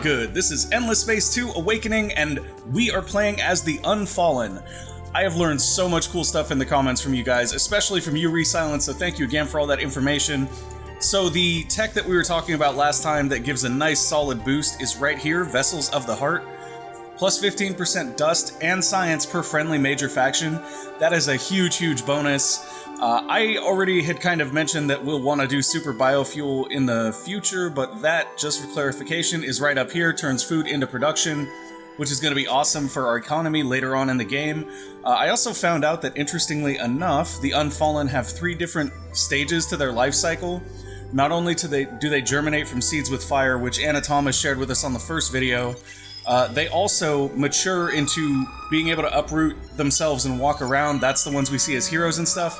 good? This is Endless Space 2 Awakening, and we are playing as the Unfallen. I have learned so much cool stuff in the comments from you guys, especially from you, Resilence, so thank you again for all that information. So the tech that we were talking about last time that gives a nice solid boost is right here, Vessels of the Heart. Plus 15% dust and science per friendly major faction. That is a huge bonus. I already had kind of mentioned that we'll want to do super biofuel in the future, but that, just for clarification, is right up here, turns food into production, which is going to be awesome for our economy later on in the game. I also found out that, interestingly enough, the Unfallen have 3 different stages to their life cycle. Not only do they germinate from seeds with fire, which Anna Thomas shared with us on the first video, they also mature into being able to uproot themselves and walk around. That's the ones we see as heroes and stuff.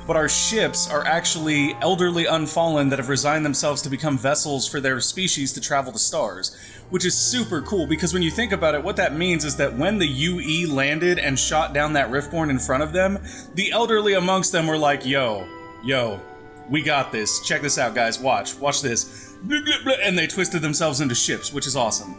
But our ships are actually elderly Unfallen that have resigned themselves to become vessels for their species to travel the stars, which is super cool because when you think about it, what that means is that when the UE landed and shot down that Riftborn in front of them, the elderly amongst them were like, yo, we got this. Check this out, guys. Watch this. And they twisted themselves into ships, which is awesome.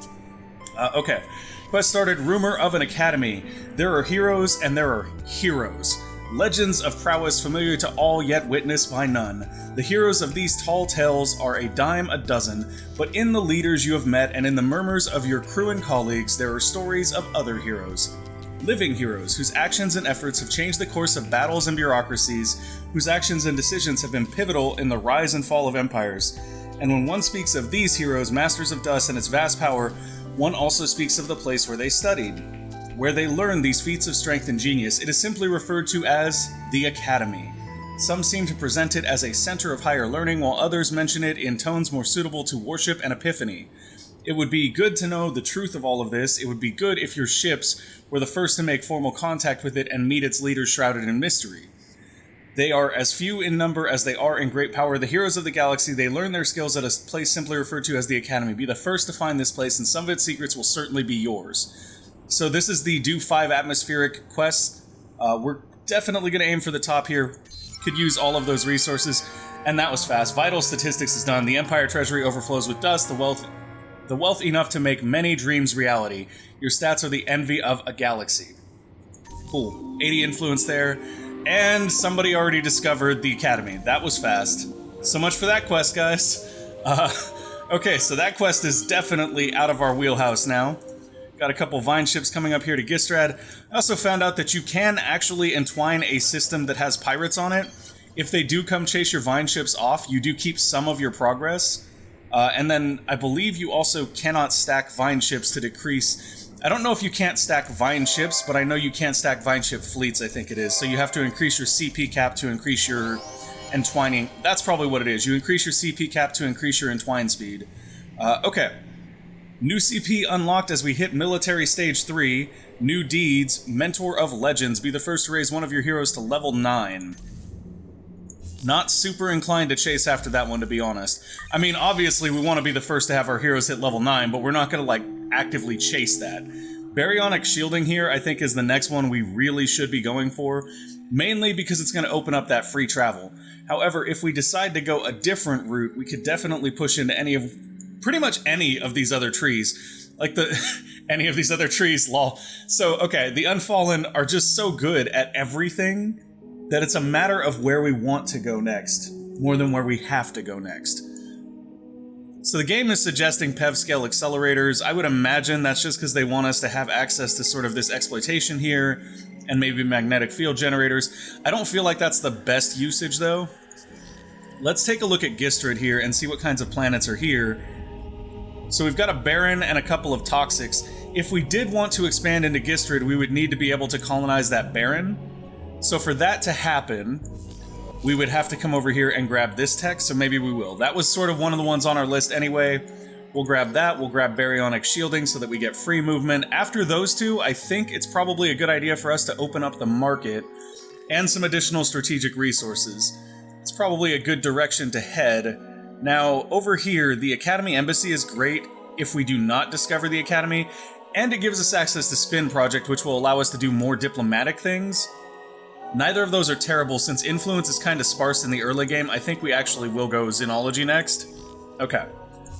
Okay. Quest started. Rumor of an academy. There are heroes and there are heroes. Legends of prowess familiar to all yet witnessed by none. The heroes of these tall tales are a dime a dozen, but in the leaders you have met and in the murmurs of your crew and colleagues there are stories of other heroes. Living heroes whose actions and efforts have changed the course of battles and bureaucracies, whose actions and decisions have been pivotal in the rise and fall of empires. And when one speaks of these heroes, masters of dust and its vast power, one also speaks of the place where they studied, where they learned these feats of strength and genius. It is simply referred to as the Academy. Some seem to present it as a center of higher learning, while others mention it in tones more suitable to worship and epiphany. It would be good to know the truth of all of this. It would be good if your ships were the first to make formal contact with it and meet its leaders shrouded in mystery. They are as few in number as they are in great power. The heroes of the galaxy, they learn their skills at a place simply referred to as the Academy. Be the first to find this place, and some of its secrets will certainly be yours. So this is the do 5 atmospheric quests. We're definitely going to aim for the top here. Could use all of those resources. And that was fast. Vital statistics is done. The Empire Treasury overflows with dust. The wealth enough to make many dreams reality. Your stats are the envy of a galaxy. Cool. 80 influence there. And somebody already discovered the Academy. That was fast. So much for that quest, guys. Okay, so that quest is definitely out of our wheelhouse now. Got a couple vine ships coming up here to Gistrad. I also found out that you can actually entwine a system that has pirates on it. If they do come chase your vine ships off, you do keep some of your progress. And then I believe you also cannot stack vine ships to decrease. I don't know if you can't stack vine ships, but I know you can't stack vine ship fleets, I think it is. So you have to increase your CP cap to increase your entwining. That's probably what it is. You increase your CP cap to increase your entwine speed. Okay. New CP unlocked as we hit Military Stage 3. New deeds. Mentor of Legends. Be the first to raise one of your heroes to level 9. Not super inclined to chase after that one, to be honest. I mean, obviously we want to be the first to have our heroes hit level 9, but we're not going to, actively chase that. Baryonic Shielding here, I think, is the next one we really should be going for, mainly because it's going to open up that free travel. However, if we decide to go a different route, we could definitely push into pretty much any of these other trees. Any of these other trees, lol. So, okay, the Unfallen are just so good at everything that it's a matter of where we want to go next, more than where we have to go next. So the game is suggesting PEV scale accelerators. I would imagine that's just because they want us to have access to sort of this exploitation here, and maybe magnetic field generators. I don't feel like that's the best usage, though. Let's take a look at Gistrad here and see what kinds of planets are here. So we've got a Baron and a couple of Toxics. If we did want to expand into Gistrad, we would need to be able to colonize that Baron. So for that to happen, we would have to come over here and grab this tech, so maybe we will. That was sort of one of the ones on our list anyway. We'll grab that, we'll grab Baryonic Shielding so that we get free movement. After those two, I think it's probably a good idea for us to open up the market and some additional strategic resources. It's probably a good direction to head. Now, over here, the Academy Embassy is great if we do not discover the Academy, and it gives us access to Spin Project, which will allow us to do more diplomatic things. Neither of those are terrible. Since influence is kind of sparse in the early game, I think we actually will go Xenology next. Okay.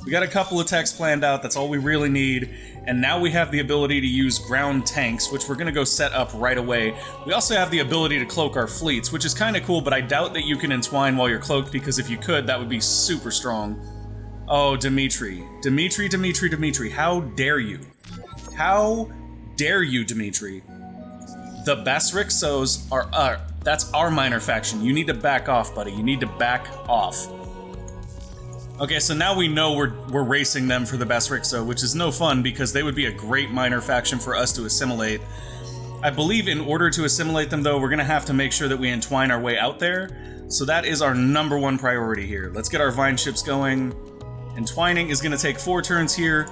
We got a couple of techs planned out, that's all we really need, and now we have the ability to use ground tanks, which we're going to go set up right away. We also have the ability to cloak our fleets, which is kind of cool, but I doubt that you can entwine while you're cloaked, because if you could, that would be super strong. Oh, Dimitri. Dimitri, how dare you? How dare you, Dimitri? The Basrixos are, that's our minor faction. You need to back off, buddy. You need to back off. Okay, so now we know we're racing them for the Basrixo, which is no fun because they would be a great minor faction for us to assimilate. I believe in order to assimilate them, though, we're going to have to make sure that we entwine our way out there. So that is our #1 priority here. Let's get our vine ships going. Entwining is going to take 4 turns here.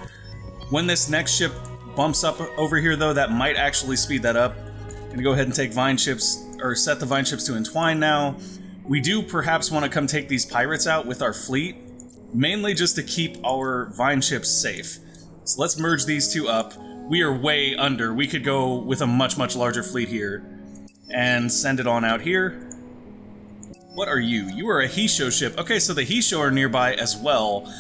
When this next ship bumps up over here, though, that might actually speed that up. I'm going to go ahead and take vine ships, or set the vine ships to entwine now. We do perhaps want to come take these pirates out with our fleet, mainly just to keep our vine ships safe. So let's merge these two up. We are way under. We could go with a much, much larger fleet here and send it on out here. What are you? You are a Hisho ship. Okay, so the Hisho are nearby as well.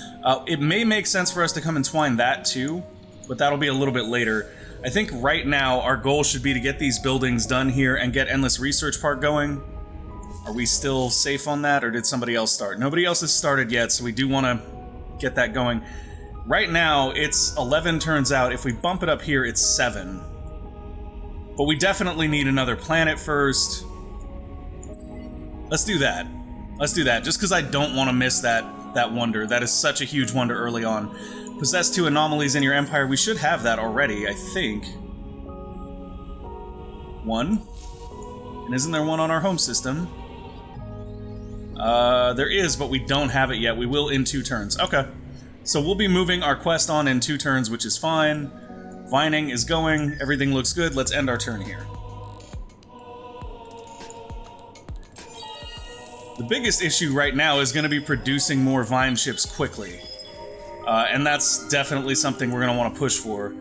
It may make sense for us to come entwine that too, but that'll be a little bit later. I think right now our goal should be to get these buildings done here and get Endless Research Park going. Are we still safe on that, or did somebody else start? Nobody else has started yet, so we do want to get that going. Right now, it's 11 turns out. If we bump it up here, it's 7. But we definitely need another planet first. Let's do that. Let's do that, just because I don't want to miss that wonder. That is such a huge wonder early on. Possess 2 anomalies in your empire. We should have that already, I think. 1. And isn't there one on our home system? There is, but we don't have it yet. We will in 2 turns. Okay. So we'll be moving our quest on in 2 turns, which is fine. Vining is going. Everything looks good. Let's end our turn here. The biggest issue right now is going to be producing more vine ships quickly. And that's definitely something we're going to want to push for.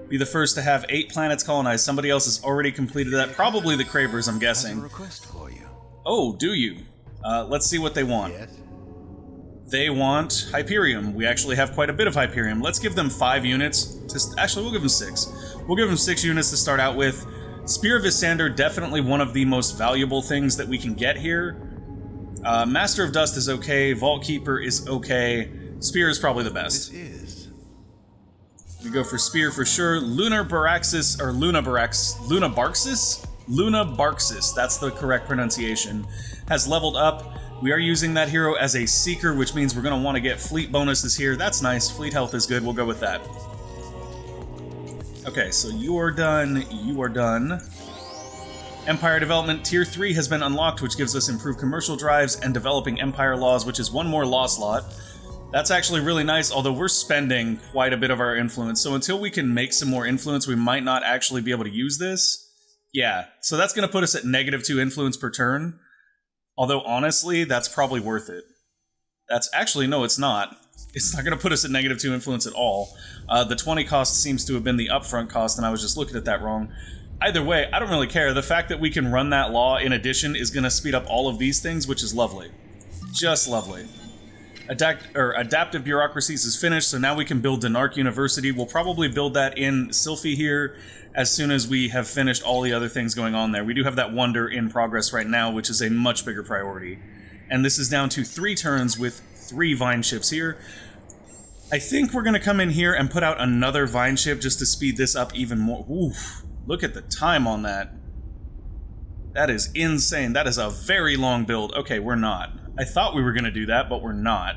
Be the first to have 8 planets colonized. Somebody else has already completed that. Probably the Cravers, I'm guessing. I have a request for you. Oh, do you? Let's see what they want. Yes. They want Hyperium. We actually have quite a bit of Hyperium. Let's give them 5 units. Actually, we'll give them 6. We'll give them 6 units to start out with. Spear of Isyander, definitely one of the most valuable things that we can get here. Master of Dust is okay. Vault Keeper is okay. Spear is probably the best. This is. We go for Spear for sure. Lunar Baraxis, or Lunabarxis? Lunabarxis, that's the correct pronunciation, has leveled up. We are using that hero as a Seeker, which means we're going to want to get fleet bonuses here. That's nice. Fleet health is good. We'll go with that. Okay, so you are done. You are done. Empire Development Tier 3 has been unlocked, which gives us improved commercial drives and developing Empire laws, which is 1 more law slot. That's actually really nice, although we're spending quite a bit of our influence, so until we can make some more influence, we might not actually be able to use this. Yeah, so that's going to put us at -2 influence per turn. Although, honestly, that's probably worth it. That's actually, no, it's not. It's not going to put us at -2 influence at all. The 20 cost seems to have been the upfront cost, and I was just looking at that wrong. Either way, I don't really care. The fact that we can run that law in addition is going to speed up all of these things, which is lovely. Just lovely. Adaptive Bureaucracies is finished, so now we can build Denark University. We'll probably build that in Sylphie here as soon as we have finished all the other things going on there. We do have that wonder in progress right now, which is a much bigger priority. And this is down to 3 turns with 3 vine ships here. I think we're going to come in here and put out another vine ship just to speed this up even more. Oof, look at the time on that. That is insane. That is a very long build. Okay, we're not. I thought we were going to do that, but we're not.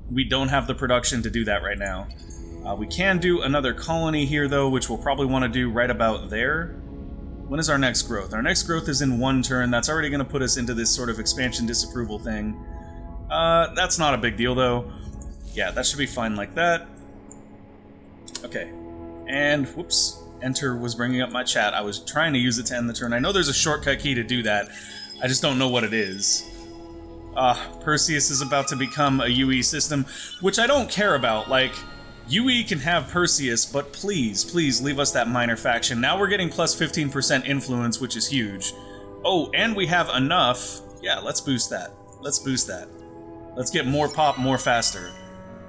We don't have the production to do that right now. We can do another colony here, though, which we'll probably want to do right about there. When is our next growth? Our next growth is in 1 turn. That's already going to put us into this sort of expansion disapproval thing. That's not a big deal, though. Yeah, that should be fine like that. Okay. And, whoops. Enter was bringing up my chat. I was trying to use it to end the turn. I know there's a shortcut key to do that. I just don't know what it is. Perseus is about to become a UE system, which I don't care about. Like, UE can have Perseus, but please, please leave us that minor faction. Now we're getting plus 15% influence, which is huge. Oh, and we have enough. Yeah, let's boost that. Let's boost that. Let's get more pop more faster.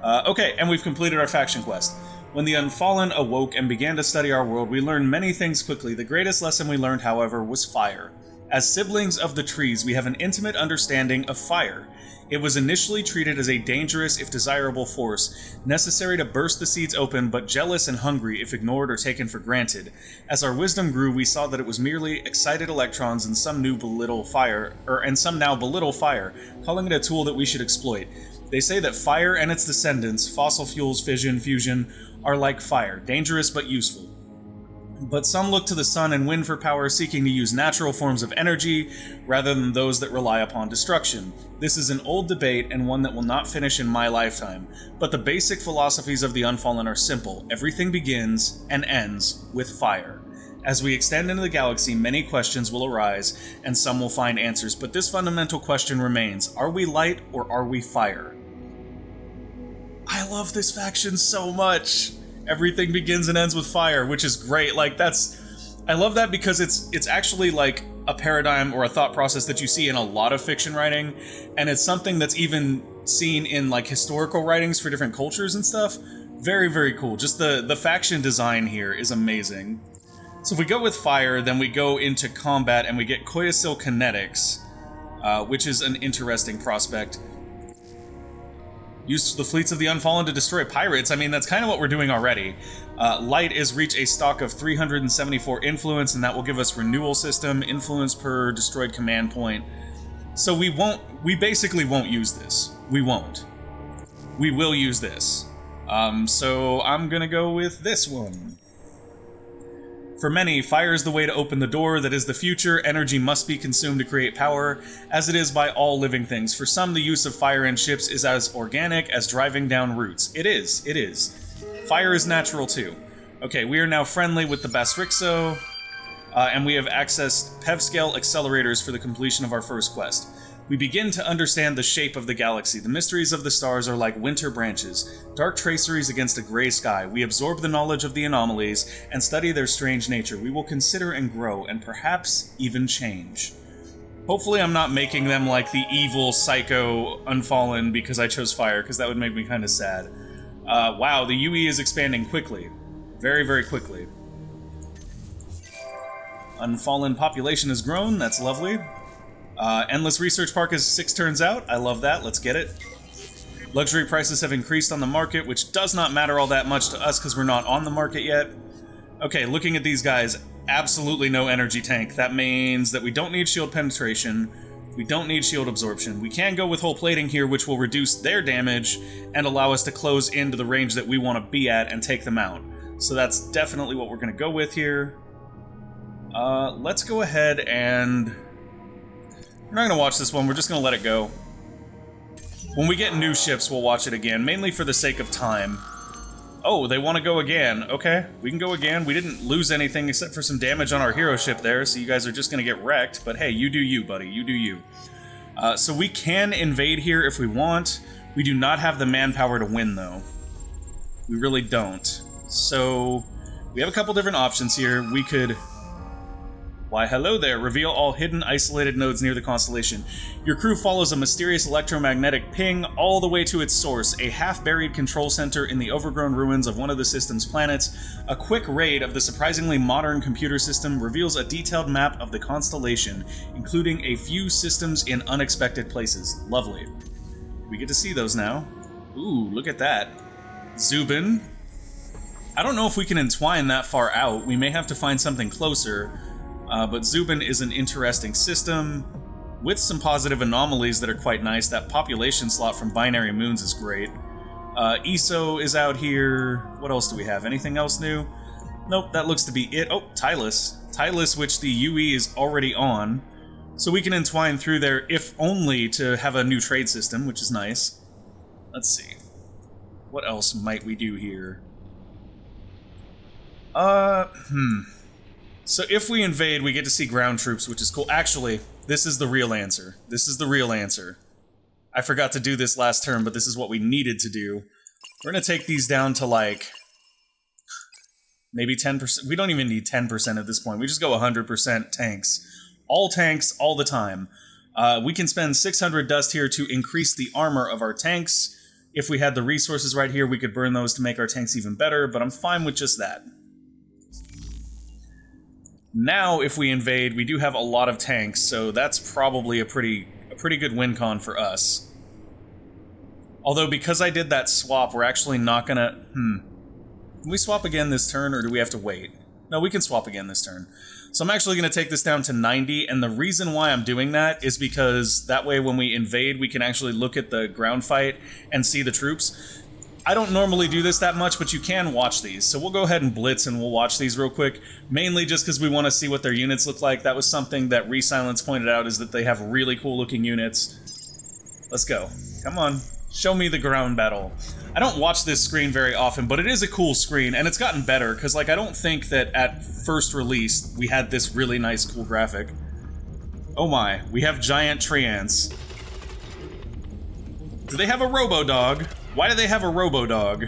Okay, and we've completed our faction quest. When the Unfallen awoke and began to study our world, we learned many things quickly. The greatest lesson we learned, however, was fire. As siblings of the trees, we have an intimate understanding of fire. It was initially treated as a dangerous, if desirable, force, necessary to burst the seeds open, but jealous and hungry if ignored or taken for granted. As our wisdom grew, we saw that it was merely excited electrons, and some now belittle fire, calling it a tool that we should exploit. They say that fire and its descendants, fossil fuels, fission, fusion, are like fire, dangerous but useful. But some look to the sun and wind for power, seeking to use natural forms of energy rather than those that rely upon destruction. This is an old debate and one that will not finish in my lifetime, but the basic philosophies of the Unfallen are simple. Everything begins and ends with fire. As we extend into the galaxy, many questions will arise, and some will find answers, but this fundamental question remains: are we light or are we fire? I love this faction so much! Everything begins and ends with fire, which is great. Like, I love that because it's actually like a paradigm or a thought process that you see in a lot of fiction writing, and it's something that's even seen in like historical writings for different cultures and stuff. Very, very cool. Just the faction design here is amazing. So if we go with fire, then we go into combat and we get Koyasil Kinetics, which is an interesting prospect. Use the fleets of the Unfallen to destroy pirates. I mean, that's kind of what we're doing already. Light is reach a stock of 374 influence, and that will give us renewal system, influence per destroyed command point. So we basically won't use this. We won't. We will use this. So I'm gonna go with this one. For many, fire is the way to open the door that is the future. Energy must be consumed to create power, as it is by all living things. For some, the use of fire in ships is as organic as driving down roots. It is. Fire is natural too. Okay, we are now friendly with the Basrixo, and we have accessed PEV-scale accelerators for the completion of our first quest. We begin to understand the shape of the galaxy. The mysteries of the stars are like winter branches, dark traceries against a gray sky. We absorb the knowledge of the anomalies and study their strange nature. We will consider and grow, and perhaps even change. Hopefully I'm not making them like the evil psycho Unfallen because I chose fire, because that would make me kind of sad. Wow, the UE is expanding quickly. Very, very quickly. Unfallen population has grown, that's lovely. Endless Research Park is 6 turns out. I love that. Let's get it. Luxury prices have increased on the market, which does not matter all that much to us because we're not on the market yet. Okay, looking at these guys, absolutely no energy tank. That means that we don't need shield penetration. We don't need shield absorption. We can go with hull plating here, which will reduce their damage and allow us to close into the range that we want to be at and take them out. So that's definitely what we're going to go with here. Let's go ahead and... We're not going to watch this one, we're just going to let it go. When we get new ships, we'll watch it again, mainly for the sake of time. Oh, they want to go again. Okay, we can go again. We didn't lose anything except for some damage on our hero ship there, so you guys are just going to get wrecked. But hey, you do you, buddy. You do you. So we can invade here if we want. We do not have the manpower to win, though. We really don't. So we have a couple different options here. We could... Why, hello there. Reveal all hidden, isolated nodes near the constellation. Your crew follows a mysterious electromagnetic ping all the way to its source, a half-buried control center in the overgrown ruins of one of the system's planets. A quick raid of the surprisingly modern computer system reveals a detailed map of the constellation, including a few systems in unexpected places. Lovely. We get to see those now. Ooh, look at that. Zubin. I don't know if we can entwine that far out. We may have to find something closer. But Zubin is an interesting system with some positive anomalies that are quite nice. That population slot from Binary Moons is great. ESO is out here. What else do we have? Anything else new? Nope, that looks to be it. Oh, Tylus. Tylus, which the UE is already on. So we can entwine through there, if only to have a new trade system, which is nice. Let's see. What else might we do here? So if we invade, we get to see ground troops, which is cool. Actually, this is the real answer. This is the real answer. I forgot to do this last turn, but this is what we needed to do. We're going to take these down to, like, maybe 10%. We don't even need 10% at this point. We just go 100% tanks. All the time. We can spend 600 dust here to increase the armor of our tanks. If we had the resources right here, we could burn those to make our tanks even better, but I'm fine with just that. Now, if we invade, we do have a lot of tanks, so that's probably a pretty good win con for us. Although, because I did that swap, we're actually not gonna... Can we swap again this turn, or do we have to wait? No, we can swap again this turn. So I'm actually going to take this down to 90, and the reason why I'm doing that is because that way when we invade, we can actually look at the ground fight and see the troops. I don't normally do this that much, but you can watch these. So we'll go ahead and blitz and we'll watch these real quick, mainly just because we want to see what their units look like. That was something that Resilence pointed out, is that they have really cool looking units. Let's go. Come on. Show me the ground battle. I don't watch this screen very often, but it is a cool screen, and it's gotten better, because like I don't think that at first release we had this really nice cool graphic. Oh my, we have giant tree ants. Do they have a robo-dog? Why do they have a robo-dog?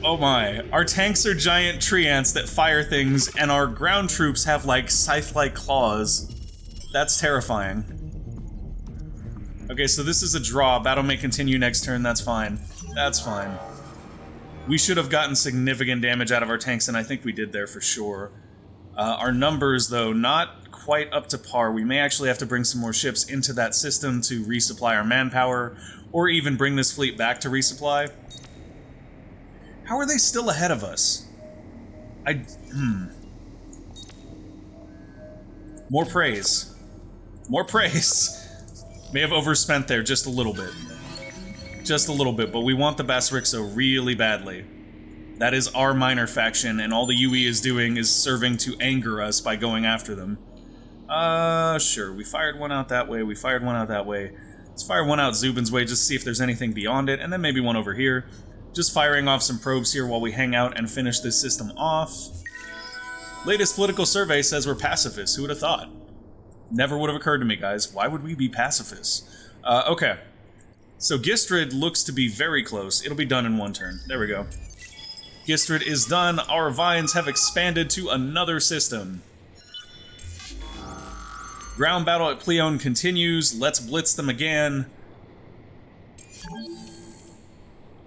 Oh my, our tanks are giant tree ants that fire things, and our ground troops have like scythe-like claws. That's terrifying. Okay, so this is a draw. Battle may continue next turn, that's fine. That's fine. We should have gotten significant damage out of our tanks, and I think we did there for sure. Our numbers, though, not quite up to par. We may actually have to bring some more ships into that system to resupply our manpower, or even bring this fleet back to resupply. How are they still ahead of us? More praise. More praise. May have overspent there just a little bit. Just a little bit, but we want the Basrixo really badly. That is our minor faction, and all the UE is doing is serving to anger us by going after them. Sure, we fired one out that way, we fired one out that way. Let's fire one out Zubin's way, just to see if there's anything beyond it, and then maybe one over here. Just firing off some probes here while we hang out and finish this system off. Latest political survey says we're pacifists, who would have thought? Never would have occurred to me, guys. Why would we be pacifists? Okay. So Gistrid looks to be very close. It'll be done in one turn. There we go. Gistrid is done. Our vines have expanded to another system. Ground battle at Pleone continues. Let's blitz them again.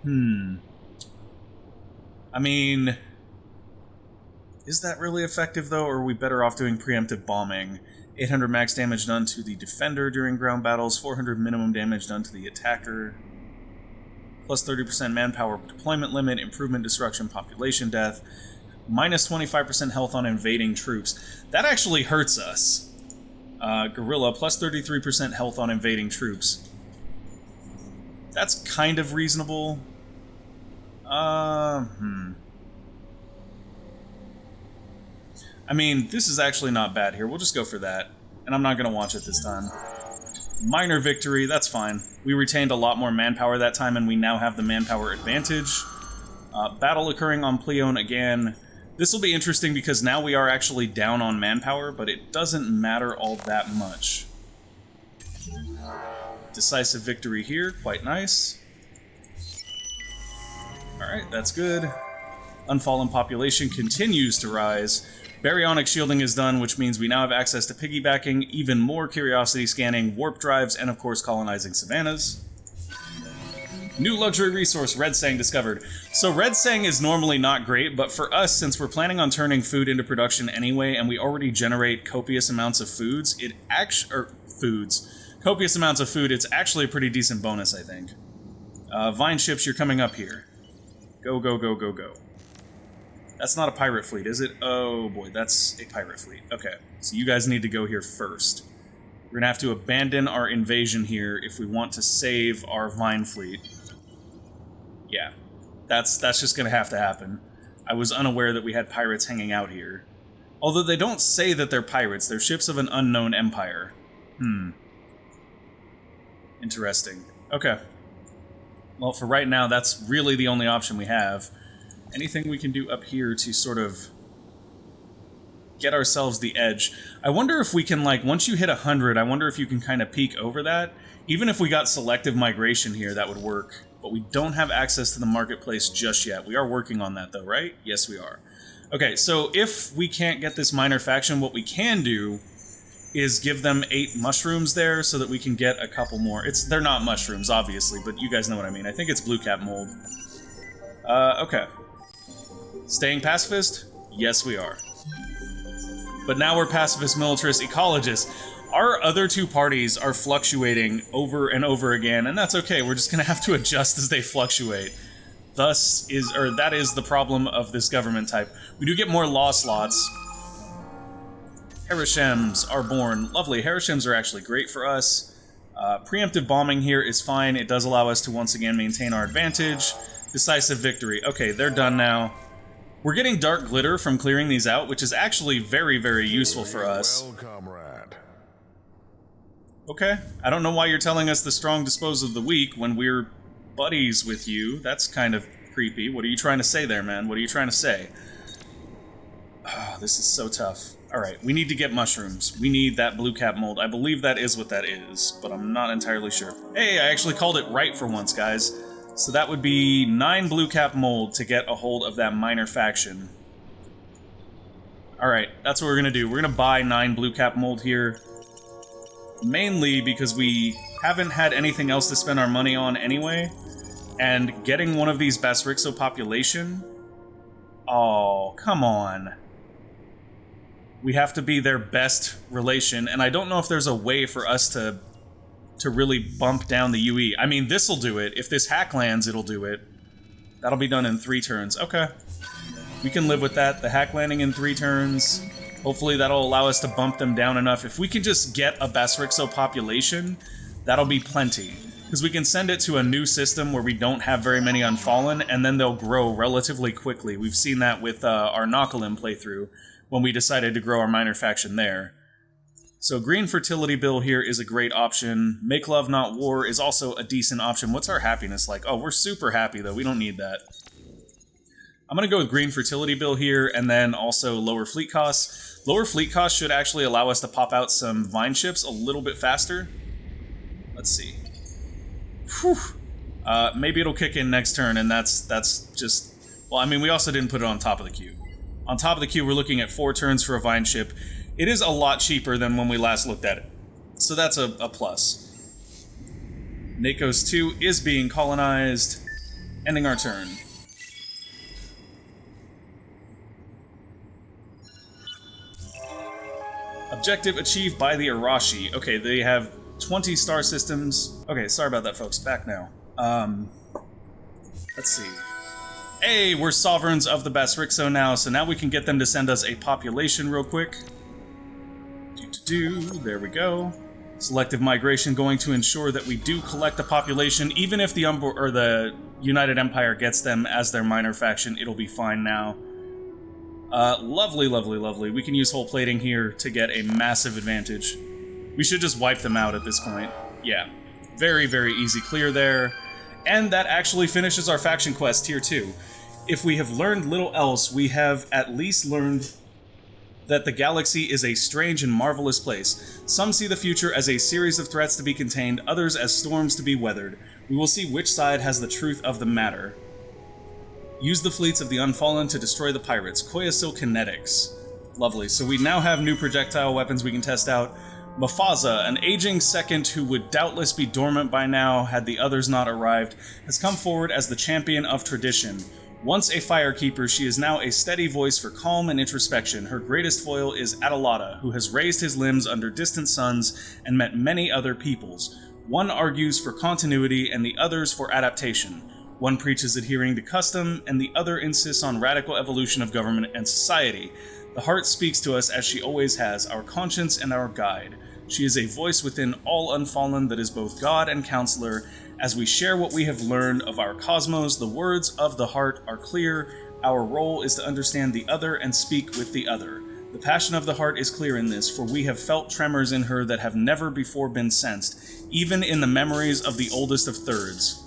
I mean... Is that really effective, though, or are we better off doing preemptive bombing? 800 max damage done to the defender during ground battles, 400 minimum damage done to the attacker, plus 30% manpower deployment limit, improvement, destruction, population death, minus 25% health on invading troops. That actually hurts us. Guerrilla, plus 33% health on invading troops. That's kind of reasonable. I mean, this is actually not bad here. We'll just go for that. And I'm not going to watch it this time. Minor victory, that's fine. We retained a lot more manpower that time, and we now have the manpower advantage. Battle occurring on Pleone again. This will be interesting because now we are actually down on manpower, but it doesn't matter all that much. Decisive victory here, quite nice. Alright, that's good. Unfallen population continues to rise. Baryonic shielding is done, which means we now have access to piggybacking, even more curiosity scanning, warp drives, and of course colonizing savannas. New luxury resource, Red Sang discovered. So Red Sang is normally not great, but for us, since we're planning on turning food into production anyway, and we already generate copious amounts of foods, copious amounts of food, it's actually a pretty decent bonus, I think. Vine ships, you're coming up here. Go, go, go, go, go. That's not a pirate fleet, is it? Oh boy, that's a pirate fleet. Okay, so you guys need to go here first. We're gonna have to abandon our invasion here if we want to save our Vine fleet. Yeah, that's just gonna have to happen. I was unaware that we had pirates hanging out here. Although they don't say that they're pirates, they're ships of an unknown empire. Interesting. Okay. Well, for right now, that's really the only option we have. Anything we can do up here to sort of get ourselves the edge. I wonder if we can, like, once you hit 100, I wonder if you can kind of peek over that. Even if we got selective migration here, that would work. But we don't have access to the marketplace just yet. We are working on that, though, right? Yes, we are. Okay, so if we can't get this minor faction, what we can do is give them 8 mushrooms there so that we can get a couple more. They're not mushrooms, obviously, but you guys know what I mean. I think it's blue cap mold. Okay. Staying pacifist? Yes, we are. But now we're pacifist, militarist, ecologist. Our other 2 parties are fluctuating over and over again, and that's okay. We're just gonna have to adjust as they fluctuate. That is the problem of this government type. We do get more law slots. Harishems are born. Lovely. Harishems are actually great for us. Preemptive bombing here is fine. It does allow us to once again maintain our advantage. Decisive victory. Okay, they're done now. We're getting dark glitter from clearing these out, which is actually very, very useful for us. Well, comrade. Okay. I don't know why you're telling us the strong dispose of the weak when we're buddies with you. That's kind of creepy. What are you trying to say there, man? What are you trying to say? Oh, this is so tough. Alright, we need to get mushrooms. We need that blue cap mold. I believe that is what that is, but I'm not entirely sure. Hey, I actually called it right for once, guys. So that would be 9 blue cap mold to get a hold of that minor faction. Alright, that's what we're gonna do. We're gonna buy 9 blue cap mold here. Mainly because we haven't had anything else to spend our money on anyway. And getting one of these Basrixo population... Oh, come on. We have to be their best relation, and I don't know if there's a way for us to really bump down the UE. I mean, this'll do it. If this hack lands, it'll do it. That'll be done in 3 turns. Okay. We can live with that. The hack landing in 3 turns. Hopefully that'll allow us to bump them down enough. If we can just get a Basrixo population, that'll be plenty. Because we can send it to a new system where we don't have very many Unfallen, and then they'll grow relatively quickly. We've seen that with our Nakalim playthrough, when we decided to grow our minor faction there. So green fertility bill here is a great option. Make love, not war is also a decent option. What's our happiness like? Oh, we're super happy, though. We don't need that. I'm going to go with green fertility bill here, and then also lower fleet costs. Lower fleet costs should actually allow us to pop out some vine ships a little bit faster. Let's see. Whew. Maybe it'll kick in next turn, and that's just... Well, I mean, we also didn't put it on top of the queue. On top of the queue, we're looking at 4 turns for a vine ship. It is a lot cheaper than when we last looked at it. So that's a plus. Nakos 2 is being colonized. Ending our turn. Objective achieved by the Arashi. Okay, they have 20 star systems. Okay, sorry about that, folks. Back now. Let's see. Hey, we're sovereigns of the Basrixo now, so now we can get them to send us a population real quick. There we go. Selective migration going to ensure that we do collect a population, even if the United Empire gets them as their minor faction, it'll be fine now. Lovely, lovely, lovely. We can use hull plating here to get a massive advantage. We should just wipe them out at this point. Yeah. Very, very easy clear there. And that actually finishes our faction quest tier 2. If we have learned little else, we have at least learned that the galaxy is a strange and marvelous place. Some see the future as a series of threats to be contained, others as storms to be weathered. We will see which side has the truth of the matter. Use the fleets of the Unfallen to destroy the pirates. Koyasil Kinetics. Lovely. So we now have new projectile weapons we can test out. Mufasa, an aging second who would doubtless be dormant by now had the others not arrived, has come forward as the champion of tradition. Once a firekeeper, she is now a steady voice for calm and introspection. Her greatest foil is Adelata, who has raised his limbs under distant suns and met many other peoples. One argues for continuity and the others for adaptation. One preaches adhering to custom, and the other insists on radical evolution of government and society. The heart speaks to us as she always has, our conscience and our guide. She is a voice within all Unfallen that is both God and counselor. As we share what we have learned of our cosmos, the words of the heart are clear. Our role is to understand the other and speak with the other. The passion of the heart is clear in this, for we have felt tremors in her that have never before been sensed, even in the memories of the oldest of thirds.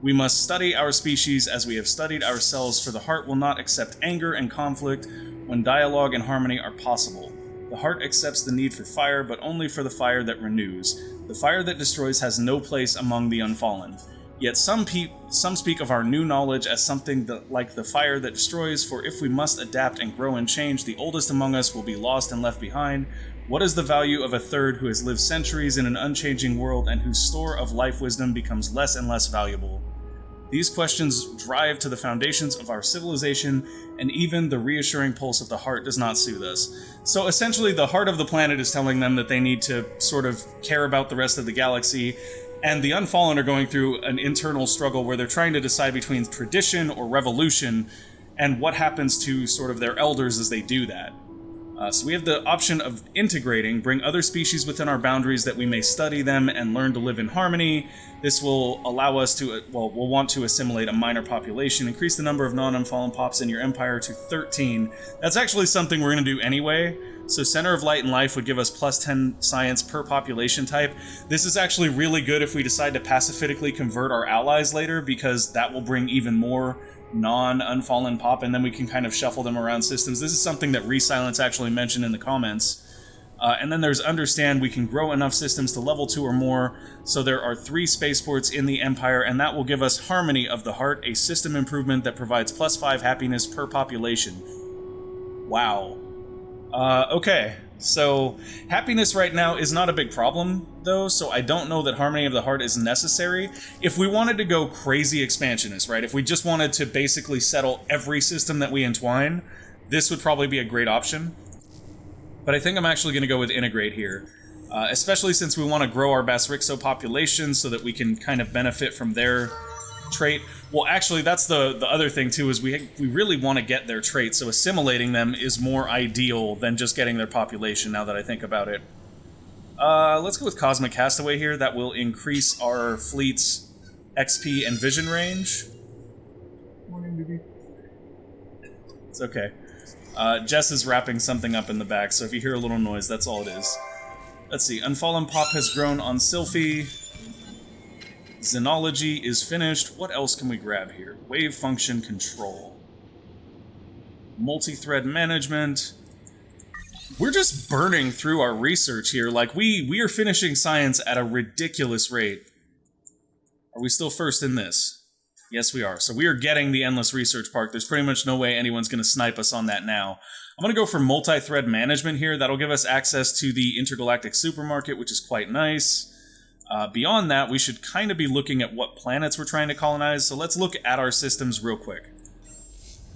We must study our species as we have studied ourselves, for the heart will not accept anger and conflict when dialogue and harmony are possible. The heart accepts the need for fire, but only for the fire that renews. The fire that destroys has no place among the Unfallen. Yet some speak of our new knowledge as something like the fire that destroys, for if we must adapt and grow and change, the oldest among us will be lost and left behind. What is the value of a third who has lived centuries in an unchanging world and whose store of life wisdom becomes less and less valuable? These questions drive to the foundations of our civilization, and even the reassuring pulse of the heart does not soothe us. So essentially, the heart of the planet is telling them that they need to sort of care about the rest of the galaxy, and the Unfallen are going through an internal struggle where they're trying to decide between tradition or revolution, and what happens to sort of their elders as they do that. So we have the option of integrating, bring other species within our boundaries that we may study them and learn to live in harmony. This will allow us to, we'll want to assimilate a minor population, increase the number of non-Unfallen pops in your empire to 13. That's actually something we're going to do anyway. So Center of Light and Life would give us plus 10 science per population type. This is actually really good if we decide to pacifically convert our allies later, because that will bring even more non-Unfallen pop, and then we can kind of shuffle them around systems. This is something that Resilence actually mentioned in the comments. And then there's Understand. We can grow enough systems to level 2 or more, so there are 3 spaceports in the Empire, and that will give us Harmony of the Heart, a system improvement that provides plus 5 happiness per population. Wow. Okay. So, happiness right now is not a big problem, though, so I don't know that Harmony of the Heart is necessary. If we wanted to go crazy expansionist, right, if we just wanted to basically settle every system that we entwine, this would probably be a great option. But I think I'm actually going to go with Integrate here, especially since we want to grow our Basrixo population so that we can kind of benefit from their trait. Well, actually, that's the other thing, too, is we really want to get their trait, so assimilating them is more ideal than just getting their population, now that I think about it. Let's go with Cosmic Castaway here. That will increase our fleet's XP and vision range. Morning, baby. It's okay. Jess is wrapping something up in the back, so if you hear a little noise, that's all it is. Let's see. Unfallen Pop has grown on Sylphie. Xenology is finished. What else can we grab here? Wave function control. Multi-thread management. We're just burning through our research here. Like, we are finishing science at a ridiculous rate. Are we still first in this? Yes, we are. So we are getting the Endless Research Park. There's pretty much no way anyone's going to snipe us on that now. I'm going to go for multi-thread management here. That'll give us access to the intergalactic supermarket, which is quite nice. Beyond that, we should kind of be looking at what planets we're trying to colonize, so let's look at our systems real quick.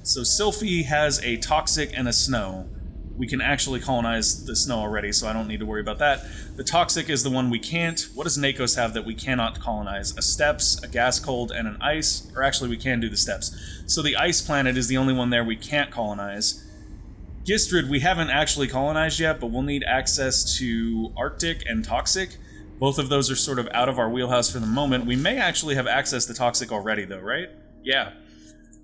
So Sylphie has a toxic and a snow. We can actually colonize the snow already, so I don't need to worry about that. The toxic is the one we can't. What does Nakos have that we cannot colonize? A steppes, a gas cold, and an ice? Or actually, we can do the steppes. So the ice planet is the only one there we can't colonize. Gistrid we haven't actually colonized yet, but we'll need access to Arctic and Toxic. Both of those are sort of out of our wheelhouse for the moment. We may actually have access to Toxic already, though, right? Yeah.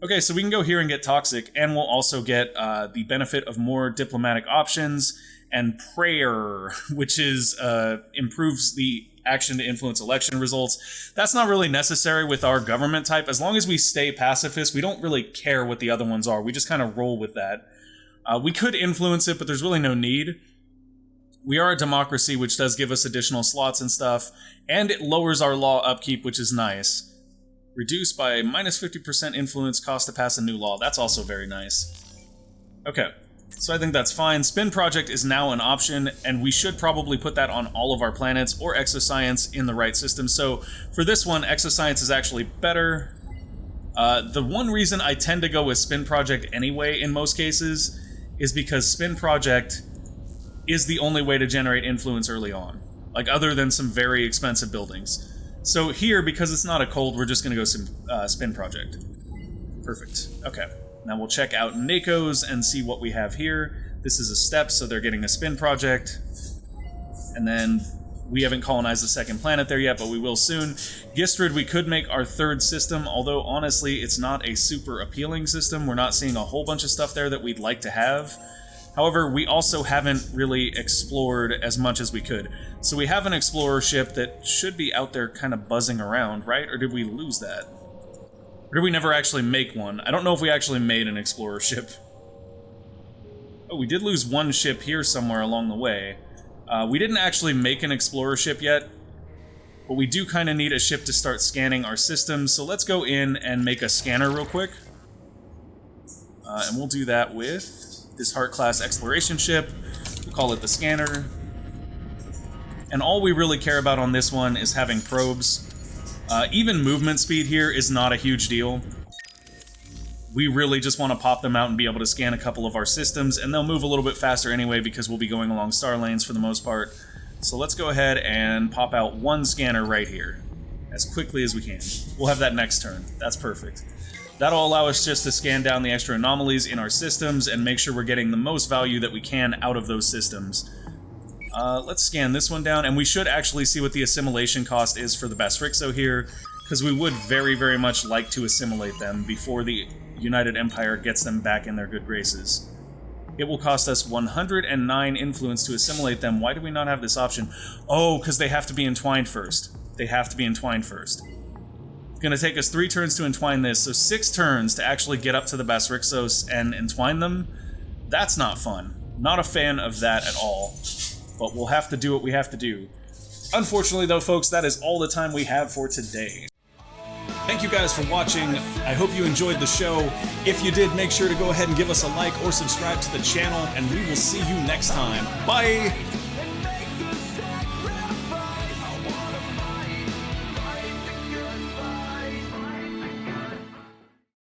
Okay, so we can go here and get Toxic, and we'll also get the benefit of more diplomatic options, and Prayer, which is improves the action to influence election results. That's not really necessary with our government type. As long as we stay pacifist, we don't really care what the other ones are. We just kind of roll with that. We could influence it, but there's really no need. We are a democracy, which does give us additional slots and stuff, and it lowers our law upkeep, which is nice. Reduced by minus 50% influence cost to pass a new law. That's also very nice. Okay, so I think that's fine. Spin Project is now an option, and we should probably put that on all of our planets, or Exoscience in the right system. So for this one, Exoscience is actually better. The one reason I tend to go with Spin Project anyway in most cases is because Spin Project is the only way to generate influence early on, like other than some very expensive buildings. So here, because it's not a cold, we're just going to go Spin Project. Perfect. Okay. Now we'll check out Nakos and see what we have here. This is a step, so they're getting a Spin Project. And then we haven't colonized the second planet there yet, but we will soon. Gistrid, we could make our third system, although honestly, it's not a super appealing system. We're not seeing a whole bunch of stuff there that we'd like to have. However, we also haven't really explored as much as we could. So we have an explorer ship that should be out there kind of buzzing around, right? Or did we lose that? Or did we never actually make one? I don't know if we actually made an explorer ship. Oh, we did lose one ship here somewhere along the way. We didn't actually make an explorer ship yet, but we do kind of need a ship to start scanning our systems, so let's go in and make a scanner real quick. And we'll do that with this Heart-class exploration ship. We'll call it the Scanner. And all we really care about on this one is having probes. Even movement speed here is not a huge deal. We really just want to pop them out and be able to scan a couple of our systems, and they'll move a little bit faster anyway because we'll be going along star lanes for the most part. So let's go ahead and pop out one scanner right here as quickly as we can. We'll have that next turn. That's perfect. That'll allow us just to scan down the extra anomalies in our systems and make sure we're getting the most value that we can out of those systems. Let's scan this one down, and we should actually see what the assimilation cost is for the Basrixo here, because we would very, very much like to assimilate them before the United Empire gets them back in their good graces. It will cost us 109 influence to assimilate them. Why do we not have this option? Oh, because they have to be entwined first. They have to be entwined first. It's going to take us 3 turns to entwine this, so 6 turns to actually get up to the Basrixos and entwine them. That's not fun. Not a fan of that at all. But we'll have to do what we have to do. Unfortunately, though, folks, that is all the time we have for today. Thank you guys for watching. I hope you enjoyed the show. If you did, make sure to go ahead and give us a like or subscribe to the channel, and we will see you next time. Bye!